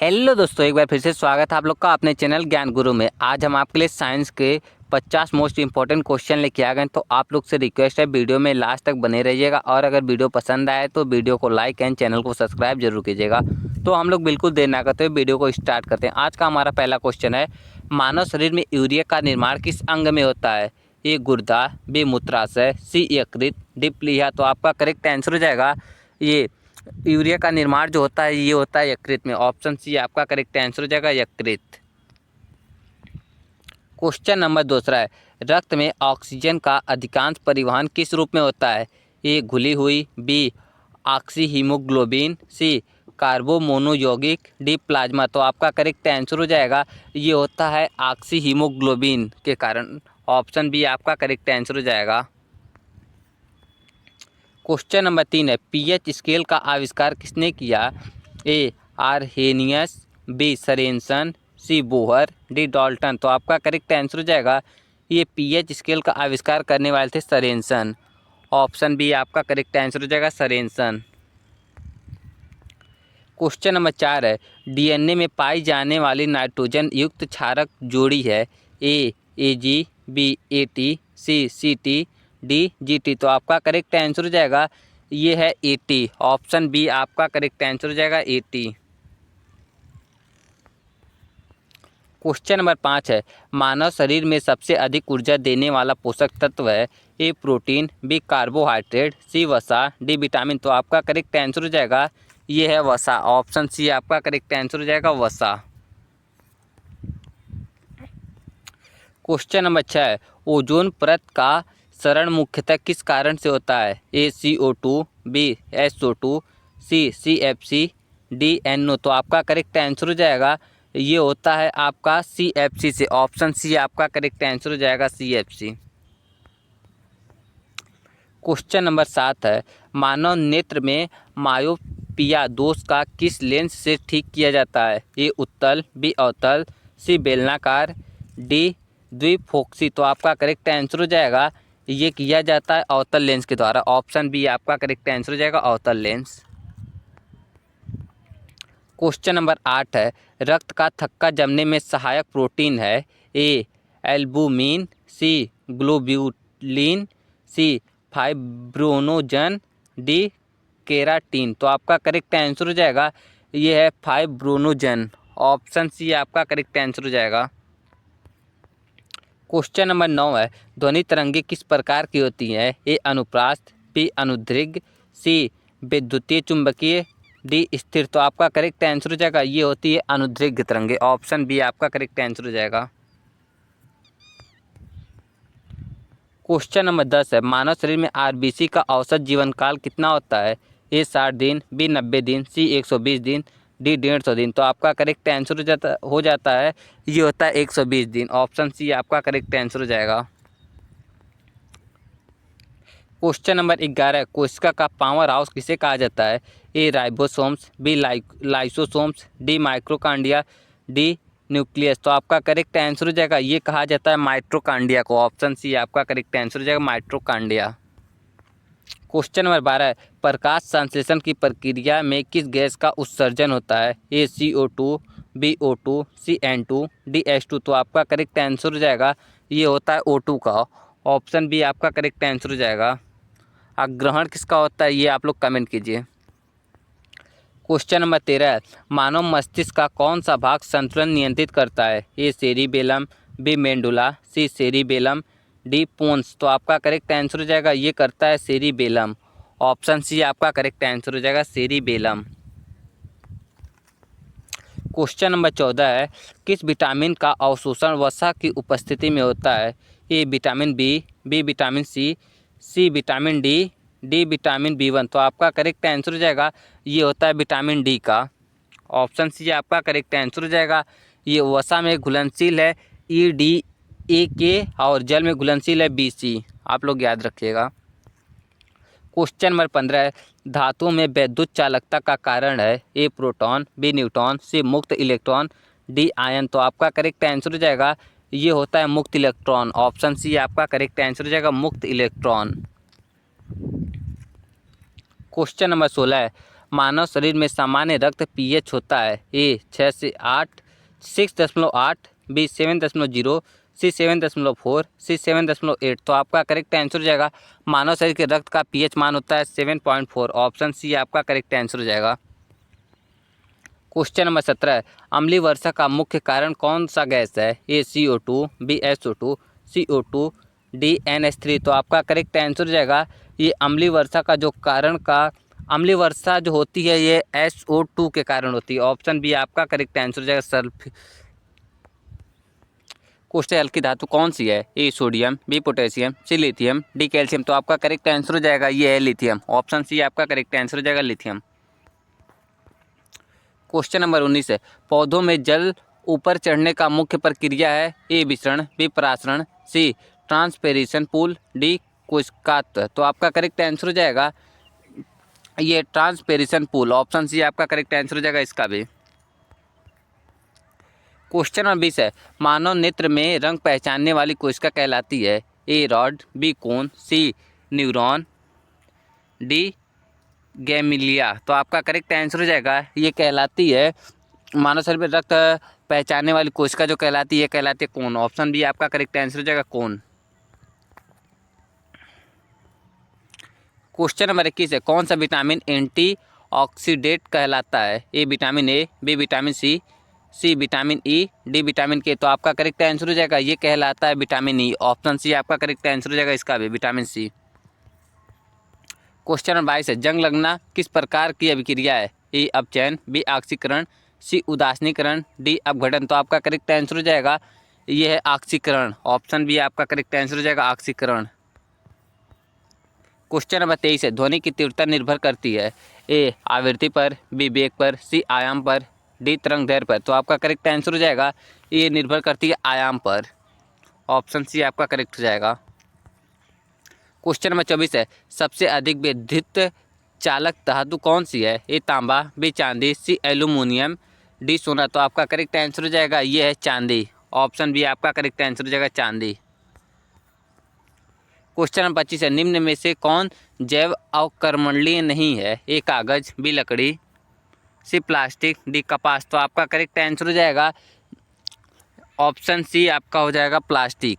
Hello दोस्तों, एक बार फिर से स्वागत है आप लोग का अपने चैनल ज्ञान गुरु में। आज हम आपके लिए साइंस के 50 मोस्ट इंपॉर्टेंट क्वेश्चन लेके आ गए। तो आप लोग से रिक्वेस्ट है, वीडियो में लास्ट तक बने रहिएगा और अगर वीडियो पसंद आए तो वीडियो को लाइक एंड चैनल को सब्सक्राइब जरूर कीजिएगा। तो हम लोग बिल्कुल देर ना करते हुए वीडियो को स्टार्ट करते हैं। आज का हमारा पहला क्वेश्चन है, मानव शरीर में यूरिया का निर्माण किस अंग में होता है? ए गुर्दा, बी मूत्राशय, सी यकृत, डी प्लीहा। तो आपका करेक्ट आंसर हो जाएगा ये यूरिया का निर्माण जो होता है ये होता है यकृत में। ऑप्शन सी आपका करेक्ट आंसर हो जाएगा यकृत। क्वेश्चन नंबर दूसरा है, रक्त में ऑक्सीजन का अधिकांश परिवहन किस रूप में होता है? ए घुली हुई, बी ऑक्सी हीमोग्लोबिन, सी कार्बोमोनो यौगिक, डी प्लाज्मा। तो आपका करेक्ट आंसर हो जाएगा ये होता है ऑक्सी हीमोग्लोबिन के कारण। ऑप्शन बी आपका करेक्ट आंसर हो जाएगा। क्वेश्चन नंबर 3 है, पीएच स्केल का आविष्कार किसने किया? ए आर्हेनियस, बी सरेनसन, सी बोहर, डी डाल्टन। तो आपका करेक्ट आंसर हो जाएगा ये पीएच स्केल का आविष्कार करने वाले थे सरेनसन। ऑप्शन बी आपका करेक्ट आंसर हो जाएगा सरेनसन। क्वेश्चन नंबर 4 है, डीएनए में पाई जाने वाली नाइट्रोजन युक्त क्षारक जोड़ी है? ए एजी, बी एटी, सी सीटी, डी जीटी। तो आपका करेक्ट आंसर हो जाएगा ये है एटी। ऑप्शन बी आपका करेक्ट आंसर हो जाएगा एटी। क्वेश्चन नंबर 5 है, मानव शरीर में सबसे अधिक ऊर्जा देने वाला पोषक तत्व है? ए प्रोटीन, बी कार्बोहाइड्रेट, सी वसा, डी विटामिन। तो आपका करेक्ट आंसर हो जाएगा ये है वसा। ऑप्शन सी आपका करेक्ट आंसर हो जाएगा वसा। क्वेश्चन नंबर 6 है, ओजोन परत का क्षरण मुख्यतः किस कारण से होता है? ए CO2, बी SO2, सी CFC, डी NO। तो आपका करेक्ट आंसर हो जाएगा ये होता है आपका CFC से। ऑप्शन सी आपका करेक्ट आंसर हो जाएगा CFC। क्वेश्चन नंबर 7 है, मानव नेत्र में मायोपिया दोष का किस लेंस से ठीक किया जाता है? ए उत्तल, बी अवतल, सी बेलनाकार, डी द्विफोक्सी। तो आपका करेक्ट आंसर हो जाएगा ये किया जाता है अवतल लेंस के द्वारा। ऑप्शन बी आपका करेक्ट आंसर हो जाएगा अवतल लेंस। क्वेश्चन नंबर 8 है, रक्त का थक्का जमने में सहायक प्रोटीन है? ए एल्बुमिन, सी ग्लोब्यूलिन, सी फाइब्रोनोजन, डी केराटिन। तो आपका करेक्ट आंसर हो जाएगा ये है फाइब्रोनोजन। ऑप्शन सी आपका करेक्ट आंसर हो जाएगा। क्वेश्चन नंबर 9 है, ध्वनि तरंगे किस प्रकार की होती हैं? ए अनुप्रास्थ, बी अनुद्रिग, सी विद्युतीय चुंबकीय, डी स्थिर। तो आपका करेक्ट आंसर हो जाएगा ये होती है अनुद्रिग तरंगे। ऑप्शन बी आपका करेक्ट आंसर हो जाएगा। क्वेश्चन नंबर 10 है, मानव शरीर में आरबीसी का औसत जीवन काल कितना होता है? ए 60 दिन, बी 90 दिन, सी 120 दिन, डी 150 दिन। तो आपका करेक्ट आंसर हो जाता है ये होता है 120 दिन। ऑप्शन सी आपका करेक्ट आंसर हो जाएगा। क्वेश्चन नंबर 11 है, कोशिका का पावर हाउस किसे कहा जाता है? A ribosomes, B lysosomes, D माइक्रोकांडिया, डी न्यूक्लियस। तो आपका करेक्ट आंसर हो जाएगा ये कहा जाता है माइट्रोकांडिया को। ऑप्शन सी आपका करेक्ट आंसर हो जाएगा माइट्रोकांडिया। क्वेश्चन नंबर 12 है, प्रकाश संश्लेषण की प्रक्रिया में किस गैस का उत्सर्जन होता है? ए CO2, बी O2, सी N2, डी H2। तो आपका करेक्ट आंसर हो जाएगा ये होता है O2 का। ऑप्शन बी आपका करेक्ट आंसर हो जाएगा। ग्रहण किसका होता है ये आप लोग कमेंट कीजिए। क्वेश्चन नंबर 13 है, मानव मस्तिष्क का कौन सा भाग संतुलन नियंत्रित करता है? ए सेरिबेलम, बी मेंडुला, सी सेरिबेलम, डी पोन्स। तो आपका करेक्ट आंसर हो जाएगा ये करता है सेरिबेलम। ऑप्शन सी आपका करेक्ट आंसर हो जाएगा सेरिबेलम। क्वेश्चन नंबर 14 है, किस विटामिन का अवशोषण वसा की उपस्थिति में होता है? A vitamin B vitamin C vitamin D vitamin B1। तो आपका करेक्ट आंसर हो जाएगा ये होता है विटामिन डी का। ऑप्शन सी आपका करेक्ट आंसर हो जाएगा ये वसा में घुलनशील है EDA और जल में घुलनशील है BC। आप लोग याद रखिएगा। क्वेश्चन नंबर 15 है, धातुओं में वैद्युत चालकता का कारण है? ए प्रोटॉन, बी न्यूट्रॉन, सी मुक्त इलेक्ट्रॉन, डी आयन। तो आपका करेक्ट आंसर हो जाएगा ये होता है मुक्त इलेक्ट्रॉन। ऑप्शन सी आपका करेक्ट आंसर हो जाएगा मुक्त इलेक्ट्रॉन। क्वेश्चन नंबर 16 है, मानव शरीर में सामान्य रक्त पीएच होता है? ए 6 से 8, 6.8, बी 7.0, सी 7.4, सी 7.8। तो आपका करेक्ट आंसर हो जाएगा मानव शरीर के रक्त का पीएच मान होता है 7.4। ऑप्शन सी आपका करेक्ट आंसर हो जाएगा। क्वेश्चन नंबर 17 अम्लीय वर्षा का मुख्य कारण कौन सा गैस है? ए CO2, बी SO2, सी O2, डी NH3। तो आपका करेक्ट आंसर हो जाएगा ये अम्लीय वर्षा का जो कारण का अम्लीय वर्षा जो होती है ये SO2 के कारण होती है। ऑप्शन बी आपका करेक्ट आंसर हो जाएगा सल्फ। क्वेश्चन हल्की धातु कौन सी है? A sodium, B potassium, C lithium, D calcium. तो आपका करेक्ट आंसर हो जाएगा ये है लिथियम। ऑप्शन सी आपका करेक्ट आंसर हो जाएगा लिथियम। क्वेश्चन नंबर 19 है पौधों में जल ऊपर चढ़ने का मुख्य प्रक्रिया है? ए विसरण, बी परासरण, सी ट्रांसपेरेशन पूल, डी कोशिकात्व। तो आपका करेक्ट आंसर हो जाएगा ये ट्रांसपेरेशन पूल। ऑप्शन सी आपका करेक्ट आंसर हो जाएगा इसका भी। क्वेश्चन नंबर 20 है मानव नेत्र में रंग पहचानने वाली कोशिका कहलाती है? ए रॉड, बी कोन, सी न्यूरॉन, डी गैमिलिया। तो आपका करेक्ट आंसर हो जाएगा ये कहलाती है मानव शरीर में रक्त पहचानने वाली कोशिका जो कहलाती है कहलाती है कोन। ऑप्शन बी आपका करेक्ट आंसर हो जाएगा कोन। क्वेश्चन नंबर 21 है कौन सा विटामिन एंटीऑक्सीडेंट कहलाता है? A vitamin A, B vitamin C, C vitamin E, D vitamin K. तो आपका करेक्ट आंसर हो जाएगा ये कहलाता है विटामिन ई। ऑप्शन सी आपका करेक्ट आंसर हो जाएगा इसका भी विटामिन सी। क्वेश्चन नंबर 22 है जंग लगना किस प्रकार की अभिक्रिया है? ए अपचयन, बी ऑक्सीकरण, सी उदासीनीकरण, डी अपघटन। तो आपका करेक्ट आंसर हो जाएगा ये है ऑक्सीकरण। ऑप्शन बी आपका करेक्ट आंसर हो जाएगा ऑक्सीकरण। क्वेश्चन नंबर 23 है ध्वनि की तीव्रता निर्भर करती है? ए आवृत्ति पर, बी वेग पर, सी आयाम पर, डी तरंग दैर्ध्य पर। तो आपका करेक्ट आंसर हो जाएगा ये निर्भर करती है आयाम पर। ऑप्शन सी आपका करेक्ट हो जाएगा। क्वेश्चन नंबर 24 है सबसे अधिक विद्युत चालक धातु कौन सी है? ए तांबा, बी चांदी, सी एल्यूमिनियम, डी सोना। तो आपका करेक्ट आंसर हो जाएगा ये है चांदी। ऑप्शन बी आपका करेक्ट आंसर हो जाएगा चांदी। क्वेश्चन नंबर 25 है निम्न में से कौन जैव अवक्रमणीय नहीं है? ए कागज, बी लकड़ी, सी प्लास्टिक, डी कपास। तो आपका करेक्ट आंसर हो जाएगा ऑप्शन सी आपका हो जाएगा प्लास्टिक।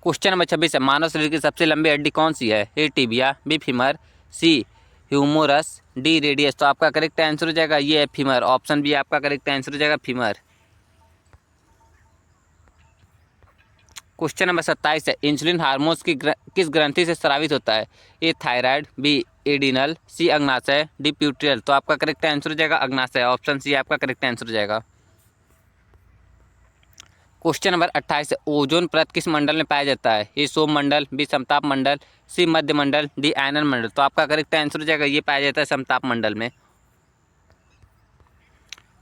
क्वेश्चन नंबर 26 है मानव शरीर की सबसे लंबी हड्डी कौन सी है? ए टिबिया, बी फीमर, सी ह्यूमरस, डी रेडियस। तो आपका करेक्ट आंसर हो जाएगा ये है फीमर। ऑप्शन बी आपका करेक्ट आंसर हो जाएगा फीमर। क्वेश्चन नंबर 27 है इंसुलिन हार्मोन किस ग्रंथि से स्रावित होता है? ए थायराइड, बी एडिनल, सी अग्नाशय, डी प्यूटरल। तो आपका करेक्ट आंसर हो जाएगा अग्नाशय। ऑप्शन सी आपका करेक्ट आंसर हो जाएगा। क्वेश्चन नंबर 28 है ओजोन परत किस मंडल में पाया जाता है? ए सोम मंडल, बी समताप मंडल, सी मध्य मंडल, डी आयनन मंडल। तो आपका करेक्ट आंसर हो जाएगा ये पाया जाता है समताप मंडल में।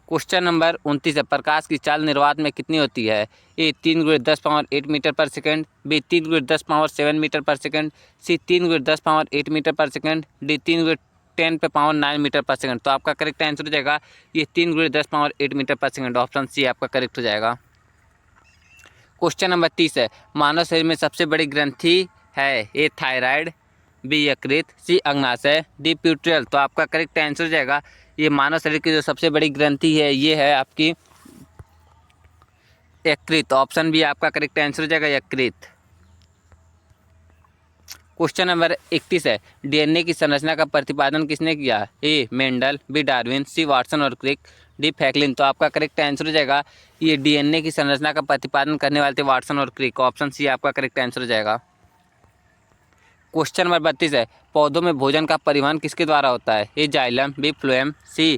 क्वेश्चन नंबर 29 है प्रकाश की चाल निर्वात में कितनी होती है? ए 3 × 10⁸ मीटर पर सेकंड, बी 3 × 10⁷ मीटर पर सेकंड, सी 3 × 10⁸ मीटर पर सेकंड, डी 3 × 10⁹ मीटर पर सेकंड। तो आपका करेक्ट आंसर हो जाएगा ये 3 × 10⁸ मीटर पर सेकंड। ऑप्शन सी आपका करेक्ट हो जाएगा। क्वेश्चन नंबर 30 है मानव शरीर में सबसे बड़ी ग्रंथि है? ए थायराइड, बी यकृत, सी अग्नाशय, डी प्यूटरल। तो आपका करेक्ट आंसर हो जाएगा ये मानव शरीर की जो सबसे बड़ी ग्रंथि है ये है आपकी यकृत। ऑप्शन बी आपका करेक्ट आंसर हो जाएगा यकृत। क्वेश्चन नंबर 31 है डीएनए की संरचना का प्रतिपादन किसने किया? ए मेंडल, बी डार्विन, सी वाटसन और क्रिक, डी फ्रैंकलिन। तो आपका करेक्ट आंसर हो जाएगा ये डीएनए की संरचना का प्रतिपादन करने वाले थे वाटसन और क्रिक। ऑप्शन सी आपका करेक्ट आंसर हो जाएगा। क्वेश्चन नंबर 32 है पौधों में भोजन का परिवहन किसके द्वारा होता है? ए जाइलम, बी फ्लोएम, सी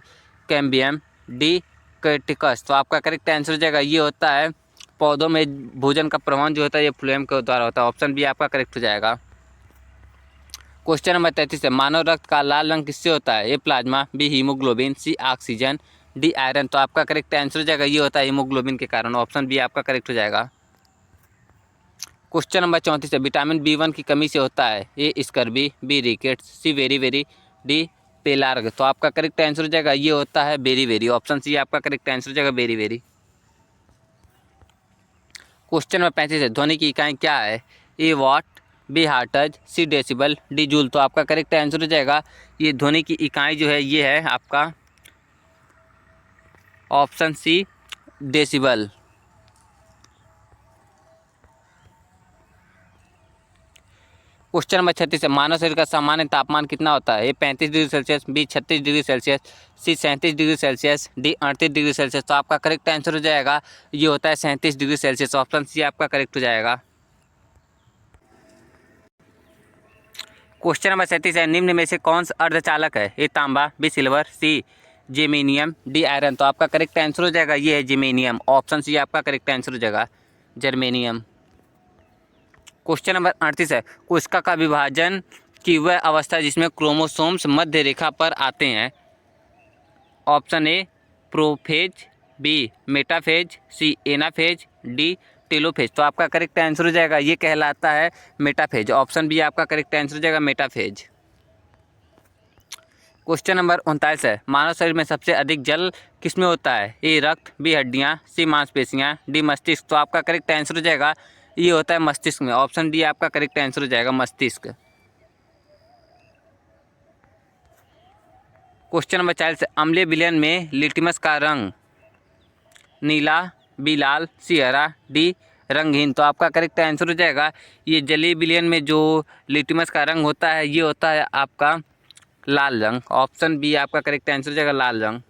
कैम्बियम, डी कैटिकस। तो आपका करेक्ट आंसर हो जाएगा ये होता है पौधों में भोजन का परिवहन जो होता है ये फ्लोएम के द्वारा होता है। ऑप्शन बी आपका करेक्ट हो जाएगा। क्वेश्चन नंबर 33 है मानव रक्त का लाल रंग किससे होता है? ए प्लाज्मा, बी हीमोग्लोबिन, सी ऑक्सीजन, डी आयरन। तो आपका करेक्ट आंसर हो जाएगा ये होता है हीमोग्लोबिन के कारण। ऑप्शन बी आपका करेक्ट हो जाएगा। क्वेश्चन नंबर 34 है विटामिन B1 की कमी से होता है? ए स्कर्वी, बी रिकेट्स, सी वेरी वेरी, डी पेलार्ग। तो आपका करेक्ट आंसर हो जाएगा ये होता है वेरी वेरी। ऑप्शन सी आपका करेक्ट आंसर हो जाएगा वेरी वेरी। क्वेश्चन नंबर 35 है ध्वनि की इकाई क्या है? ए वाट, बी हर्ट्ज, सी डेसिबल, डी जूल। तो आपका करेक्ट आंसर हो जाएगा ये ध्वनि की इकाई जो है ये है आपका option C decibel. Question number 36 है, मानव शरीर का सामान्य तापमान कितना होता है? A 35 degree Celsius, B 36 degree Celsius, C 37 degree Celsius, D 38 degree Celsius. तो आपका करेक्ट आंसर हो जाएगा ये होता है 37 डिग्री सेल्सियस। ऑप्शन सी आपका करेक्ट हो जाएगा। क्वेश्चन नंबर 37 है, निम्न में से कौन सा अर्धचालक है? ए तांबा, बी सिल्वर, सी जेमेनियम, डी आयरन। तो आपका करेक्ट आंसर हो जाएगा ये है जेमेनियम। ऑप्शन सी आपका करेक्ट आंसर हो जाएगा जर्मेनियम। क्वेश्चन नंबर 38 है, कोशिका का विभाजन की वह अवस्था जिसमें क्रोमोसोम्स मध्य रेखा पर आते हैं। Option A prophase, B metaphase, C anaphase, D telophase. तो आपका करेक्ट आंसर हो जाएगा ये कहलाता है मेटाफेज। ऑप्शन बी आपका करेक्ट आंसर हो जाएगा मेटाफेज। क्वेश्चन नंबर 39 है, मानव शरीर में सबसे अधिक जल किसमें होता है? ए रक्त, बी हड्डियाँ, सी मांसपेशियाँ, डी मस्तिष्क। तो आपका करेक्ट आंसर हो जाएगा ये होता है मस्तिष्क में। ऑप्शन डी आपका करेक्ट आंसर हो जाएगा मस्तिष्क। क्वेश्चन नंबर 40 है, अम्लीय विलयन में लिटमस का रंग नीला, बी लाल, सी हरा, डी रंगहीन। तो आपका करेक्ट आंसर हो जाएगा ये जलीय विलयन में जो लिटमस का रंग होता है ये होता है आपका लाल रंग। ऑप्शन बी आपका करेक्ट आंसर हो जाएगा लाल रंग।